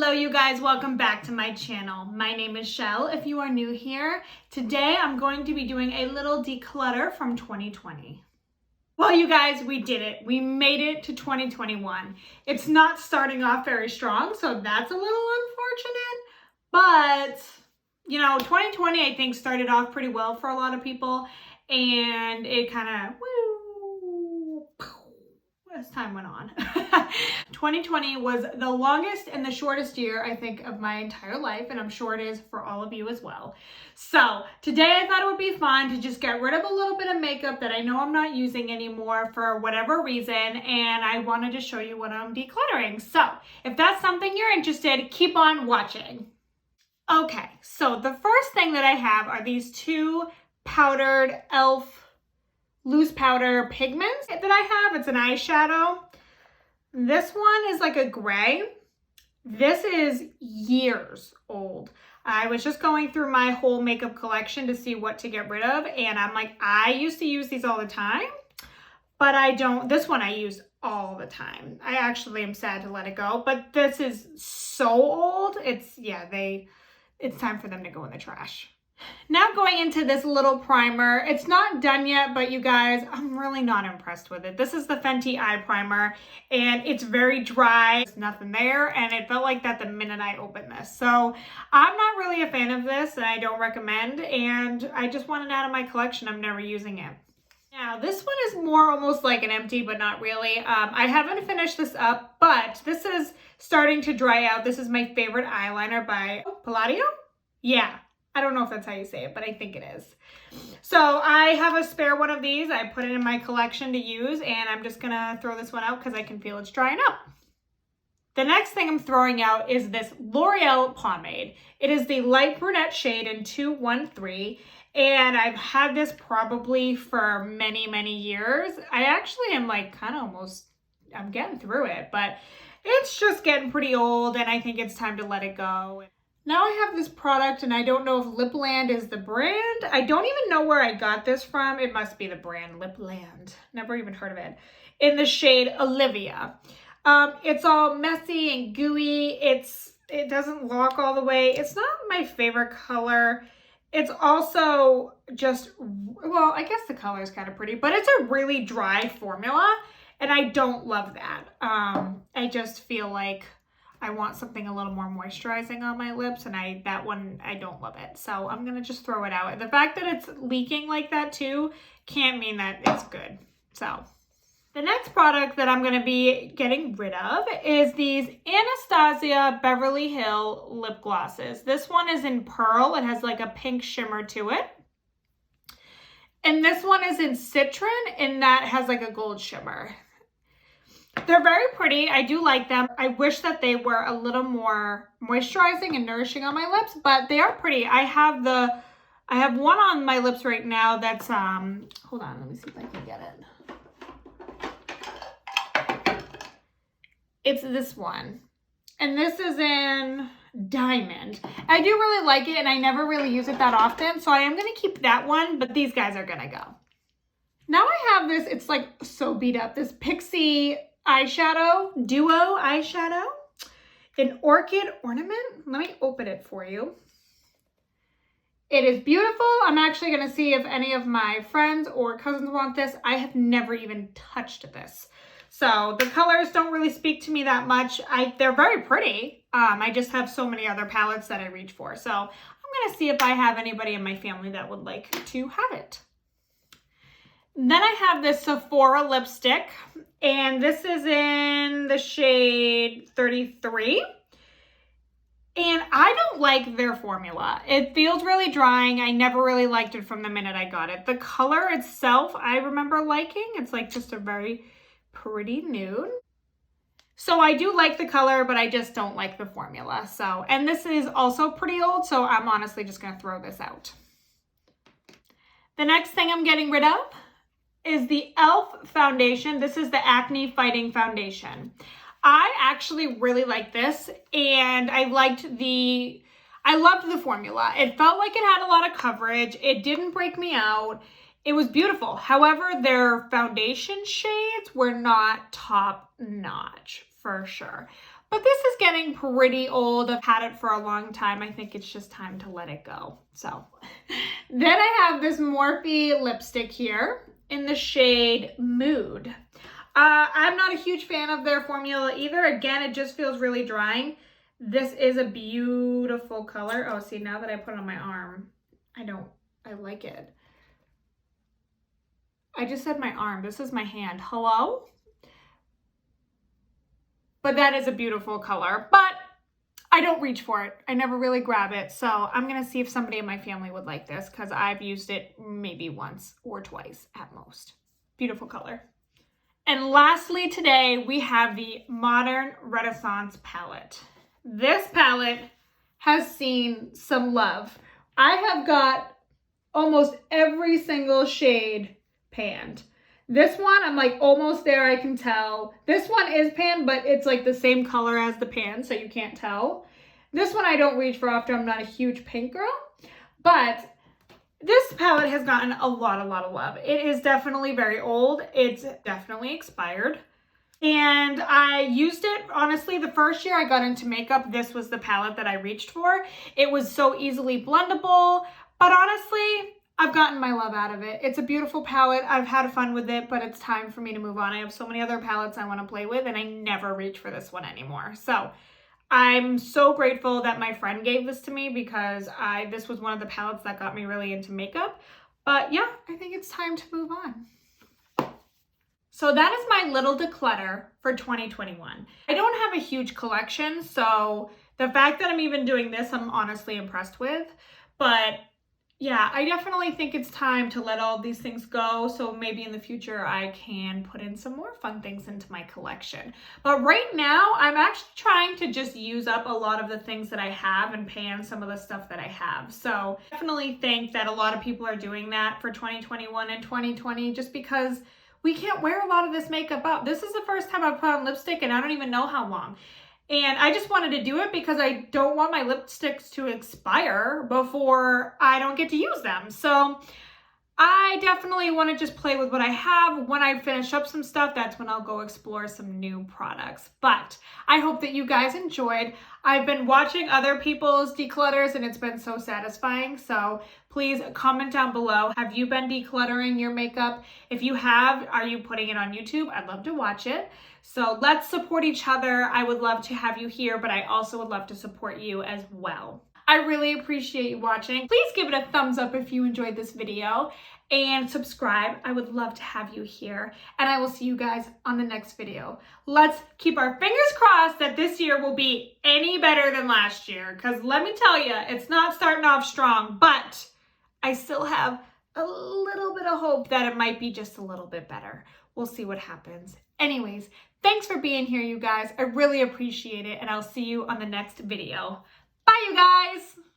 Hello you guys, welcome back to my channel. My name is Shell if you are new here. Today I'm going to be doing a little declutter from 2020. Well you guys, we did it. We made it to 2021. It's not starting off very strong, so that's a little unfortunate, but you know, 2020 I think started off pretty well for a lot of people, and it kind of as time went on. 2020 was the longest and the shortest year, I think, of my entire life, and I'm sure it is for all of you as well. So today I thought it would be fun to just get rid of a little bit of makeup that I know I'm not using anymore for whatever reason, and I wanted to show you what I'm decluttering. So if that's something you're interested, keep on watching. Okay, so the first thing that I have are these two powdered e.l.f. loose powder pigments that I have. It's an eyeshadow. This one is like a gray. This is years old. I was just going through my whole makeup collection to see what to get rid of, and I'm like, I used to use these all the time, but I don't. This one I use all the time. I actually am sad to let it go, but this is so old. It's time for them to go in the trash. Now going into this little primer. It's not done yet, but you guys, I'm really not impressed with it. This is the Fenty Eye Primer, and it's very dry. There's nothing there, and it felt like that the minute I opened this. So I'm not really a fan of this, and I don't recommend, and I just want it out of my collection. I'm never using it. Now, this one is more almost like an empty, but not really. I haven't finished this up, but this is starting to dry out. This is my favorite eyeliner by Palladio? Yeah. I don't know if that's how you say it, but I think it is. So I have a spare one of these. I put it in my collection to use, and I'm just gonna throw this one out because I can feel it's drying up. The next thing I'm throwing out is this L'Oreal pomade. It is the light brunette shade in 213, and I've had this probably for many, many years. I actually am like kind of almost, I'm getting through it, but it's just getting pretty old, and I think it's time to let it go. Now I have this product, and I don't know if Lipland is the brand. I don't even know where I got this from. It must be the brand Lipland. Never even heard of it. In the shade Olivia. It's all messy and gooey. It doesn't lock all the way. It's not my favorite color. It's also just, well, I guess the color is kind of pretty, but it's a really dry formula, and I don't love that. I just feel like I want something a little more moisturizing on my lips, and that one, I don't love it. So I'm going to just throw it out. The fact that it's leaking like that too can't mean that it's good. So the next product that I'm going to be getting rid of is these Anastasia Beverly Hill lip glosses. This one is in Pearl. It has like a pink shimmer to it. And this one is in Citron, and that has like a gold shimmer. They're very pretty. I do like them. I wish that they were a little more moisturizing and nourishing on my lips, but they are pretty. I have one on my lips right now that's, hold on, let me see if I can get it. It's this one. And this is in Diamond. I do really like it, and I never really use it that often, so I am going to keep that one, but these guys are going to go. Now I have this, it's like so beat up, this Pixie eyeshadow, duo eyeshadow, an orchid ornament. Let me open it for you. It is beautiful. I'm actually going to see if any of my friends or cousins want this. I have never even touched this. So the colors don't really speak to me that much. They're very pretty. I just have so many other palettes that I reach for. So I'm going to see if I have anybody in my family that would like to have it. Then I have this Sephora lipstick, and this is in the shade 33. And I don't like their formula. It feels really drying. I never really liked it from the minute I got it. The color itself, I remember liking. It's like just a very pretty nude. So I do like the color, but I just don't like the formula. So, and this is also pretty old, so I'm honestly just going to throw this out. The next thing I'm getting rid of is the e.l.f. foundation. This is the Acne Fighting Foundation. I actually really like this, and I loved the formula. It felt like it had a lot of coverage. It didn't break me out. It was beautiful. However, their foundation shades were not top notch for sure. But this is getting getting pretty old. I've had it for a long time. I think it's just time to let it go. So then I have this Morphe lipstick here in the shade Mood. I'm not a huge fan of their formula either. Again, it just feels really drying. This is a beautiful color. Oh, see, now that I put it on my arm, I like it. I just said my arm. This is my hand. Hello? But that is a beautiful color. But I don't reach for it. I never really grab it. So I'm going to see if somebody in my family would like this because I've used it maybe once or twice at most. Beautiful color. And lastly today, we have the Modern Renaissance palette. This palette has seen some love. I have got almost every single shade panned. This one, I'm like almost there, I can tell. This one is panned, but it's like the same color as the pan, so you can't tell. This one I don't reach for often. I'm not a huge pink girl, but this palette has gotten a lot of love. It is definitely very old. It's definitely expired. And I used it, honestly, the first year I got into makeup, this was the palette that I reached for. It was so easily blendable, but honestly, I've gotten my love out of it. It's a beautiful palette. I've had fun with it, but it's time for me to move on. I have so many other palettes I want to play with, and I never reach for this one anymore. So I'm so grateful that my friend gave this to me because this was one of the palettes that got me really into makeup. But yeah, I think it's time to move on. So that is my little declutter for 2021. I don't have a huge collection, so the fact that I'm even doing this, I'm honestly impressed with. But yeah, I definitely think it's time to let all of these things go. So maybe in the future, I can put in some more fun things into my collection. But right now, I'm actually trying to just use up a lot of the things that I have and pan some of the stuff that I have. So definitely think that a lot of people are doing that for 2021 and 2020 just because we can't wear a lot of this makeup up. This is the first time I've put on lipstick and I don't even know how long. And I just wanted to do it because I don't want my lipsticks to expire before I don't get to use them. So I definitely want to just play with what I have. When I finish up some stuff, that's when I'll go explore some new products. But I hope that you guys enjoyed. I've been watching other people's declutters and it's been so satisfying. So please comment down below. Have you been decluttering your makeup? If you have, are you putting it on YouTube? I'd love to watch it. So let's support each other. I would love to have you here, but I also would love to support you as well. I really appreciate you watching. Please give it a thumbs up if you enjoyed this video and subscribe. I would love to have you here and I will see you guys on the next video. Let's keep our fingers crossed that this year will be any better than last year because let me tell you, it's not starting off strong, but I still have a little bit of hope that it might be just a little bit better. We'll see what happens. Anyways, thanks for being here, you guys. I really appreciate it, and I'll see you on the next video. Bye, you guys!